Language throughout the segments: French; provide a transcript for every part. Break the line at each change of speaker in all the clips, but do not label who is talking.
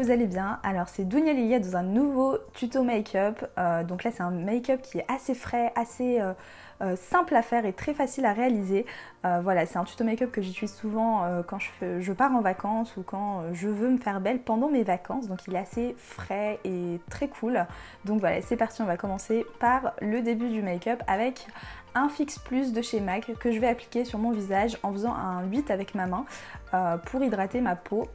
vous allez bien. Alors c'est Dounia Lilia dans un nouveau tuto make-up. Donc là c'est un make-up qui est assez frais, assez simple à faire et très facile à réaliser. Voilà, c'est un tuto make-up que j'utilise souvent quand je pars en vacances ou quand je veux me faire belle pendant mes vacances. Donc il est assez frais et très cool. Donc voilà, c'est parti, on va commencer par le début du make-up avec un Fix Plus de chez MAC que je vais appliquer sur mon visage en faisant un 8 avec ma main pour hydrater ma peau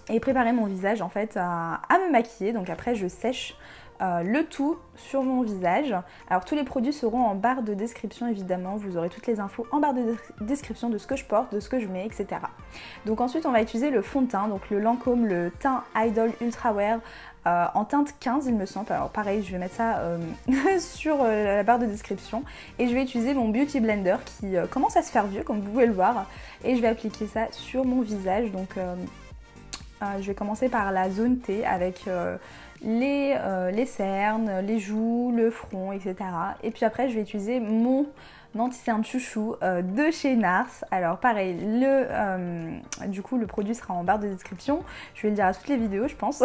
et préparer mon visage en fait à me maquiller. Donc après je sèche le tout sur mon visage. Alors tous les produits seront en barre de description évidemment, vous aurez toutes les infos en barre de description de ce que je porte, de ce que je mets, etc. Donc ensuite on va utiliser le fond de teint, donc le Lancôme, le teint Idol Ultra Wear en teinte 15 il me semble. Alors pareil, je vais mettre ça sur la barre de description et je vais utiliser mon Beauty Blender qui commence à se faire vieux comme vous pouvez le voir et je vais appliquer ça sur mon visage. Donc je vais commencer par la zone T avec les cernes, les joues, le front, etc. Et puis après je vais utiliser mon anti-cerne chouchou de chez NARS. Alors pareil, du coup le produit sera en barre de description, je vais le dire à toutes les vidéos je pense.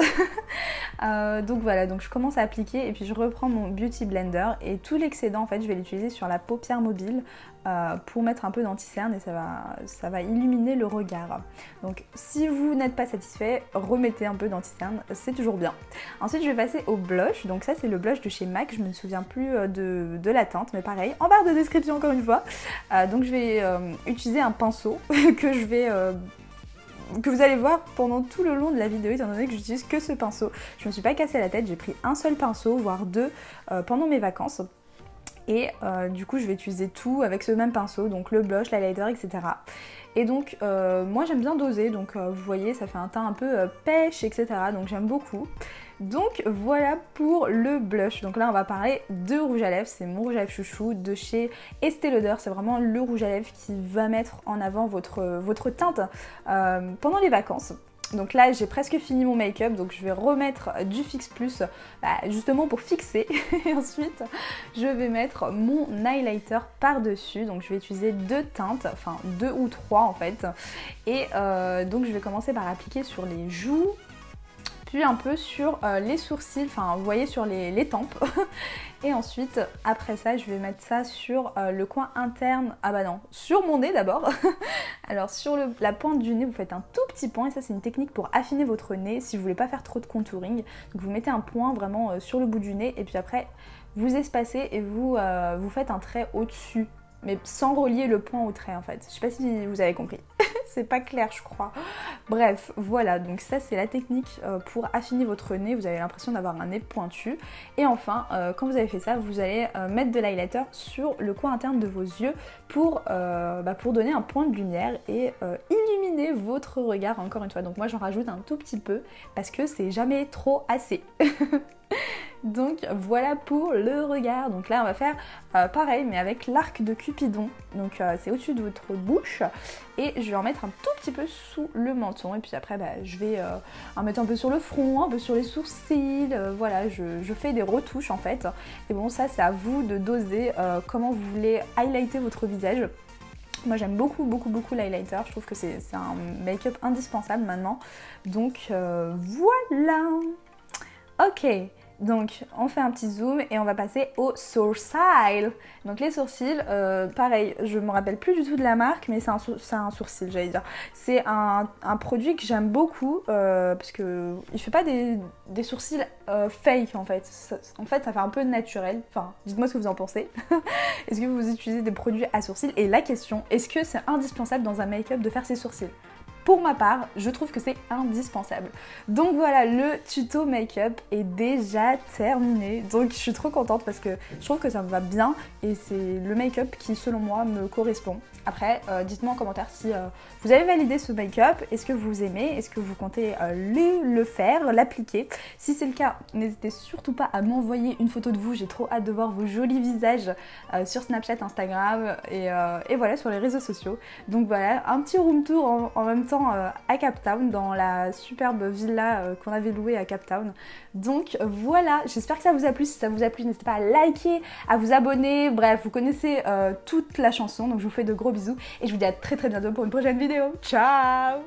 Donc voilà, donc je commence à appliquer et puis je reprends mon Beauty Blender et tout l'excédent en fait je vais l'utiliser sur la paupière mobile pour mettre un peu d'anti-cerne et ça va illuminer le regard. Donc si vous n'êtes pas satisfait, remettez un peu d'anti-cerne, c'est toujours bien. Ensuite je vais passer au blush, donc ça c'est le blush de chez MAC, je me souviens plus de la teinte, mais pareil, en barre de description encore une fois. Donc je vais utiliser un pinceau que vous allez voir pendant tout le long de la vidéo étant donné que j'utilise que ce pinceau. Je me suis pas cassé la tête, j'ai pris un seul pinceau, voire deux pendant mes vacances. Et du coup je vais utiliser tout avec ce même pinceau, donc le blush, l'highlighter, etc. Et donc moi j'aime bien doser, donc vous voyez ça fait un teint un peu pêche, etc. Donc j'aime beaucoup. Donc voilà pour le blush. Donc là on va parler de rouge à lèvres, c'est mon rouge à lèvres chouchou de chez Estée Lauder. C'est vraiment le rouge à lèvres qui va mettre en avant votre teinte pendant les vacances. Donc là j'ai presque fini mon make-up, donc je vais remettre du Fix Plus justement pour fixer. Et ensuite je vais mettre mon highlighter par dessus, donc je vais utiliser deux teintes, enfin deux ou trois en fait. Et donc je vais commencer par appliquer sur les joues, puis un peu sur les sourcils, enfin vous voyez sur les tempes. Et ensuite après ça je vais mettre ça sur le coin interne, ah bah non, sur mon nez d'abord. Alors sur la pointe du nez vous faites un tout petit point et ça c'est une technique pour affiner votre nez si vous voulez pas faire trop de contouring. Donc vous mettez un point vraiment sur le bout du nez et puis après vous espacez et vous faites un trait au-dessus, mais sans relier le point au trait en fait. Je sais pas si vous avez compris. C'est pas clair je crois. Bref, voilà, donc ça c'est la technique pour affiner votre nez, vous avez l'impression d'avoir un nez pointu. Et enfin, quand vous avez fait ça, vous allez mettre de l'highlighter sur le coin interne de vos yeux pour donner un point de lumière et illuminer votre regard encore une fois. Donc moi j'en rajoute un tout petit peu parce que c'est jamais trop assez. Donc voilà pour le regard. Donc là on va faire pareil mais avec l'arc de Cupidon. Donc c'est au-dessus de votre bouche et je vais en mettre un tout petit peu sous le menton et puis après je vais en mettre un peu sur le front, un peu sur les sourcils. Voilà, je fais des retouches en fait. Et bon ça c'est à vous de doser comment vous voulez highlighter votre visage. Moi j'aime beaucoup l'highlighter, je trouve que c'est un make-up indispensable maintenant. Donc voilà. Ok. Donc on fait un petit zoom et on va passer aux sourcils. Donc les sourcils, pareil, je me rappelle plus du tout de la marque, mais c'est un sourcil, j'allais dire. C'est un produit que j'aime beaucoup parce que il fait pas des sourcils fake en fait. En fait ça fait un peu naturel. Enfin, dites-moi ce que vous en pensez. Est-ce que vous utilisez des produits à sourcils? Et la question, est-ce que c'est indispensable dans un make-up de faire ses sourcils? Pour ma part, je trouve que c'est indispensable. Donc voilà, le tuto make-up est déjà terminé. Donc je suis trop contente parce que je trouve que ça me va bien et c'est le make-up qui selon moi me correspond. Après, dites-moi en commentaire si vous avez validé ce make-up, est-ce que vous aimez, est-ce que vous comptez le faire, l'appliquer. Si c'est le cas, n'hésitez surtout pas à m'envoyer une photo de vous, j'ai trop hâte de voir vos jolis visages sur Snapchat, Instagram et voilà, sur les réseaux sociaux. Donc voilà, un petit room tour en même temps à Cap Town, dans la superbe villa qu'on avait louée à Cap Town. Donc voilà, j'espère que ça vous a plu. Si ça vous a plu, n'hésitez pas à liker, à vous abonner. Bref, vous connaissez toute la chanson, donc je vous fais de gros bisous et je vous dis à très bientôt pour une prochaine vidéo. Ciao!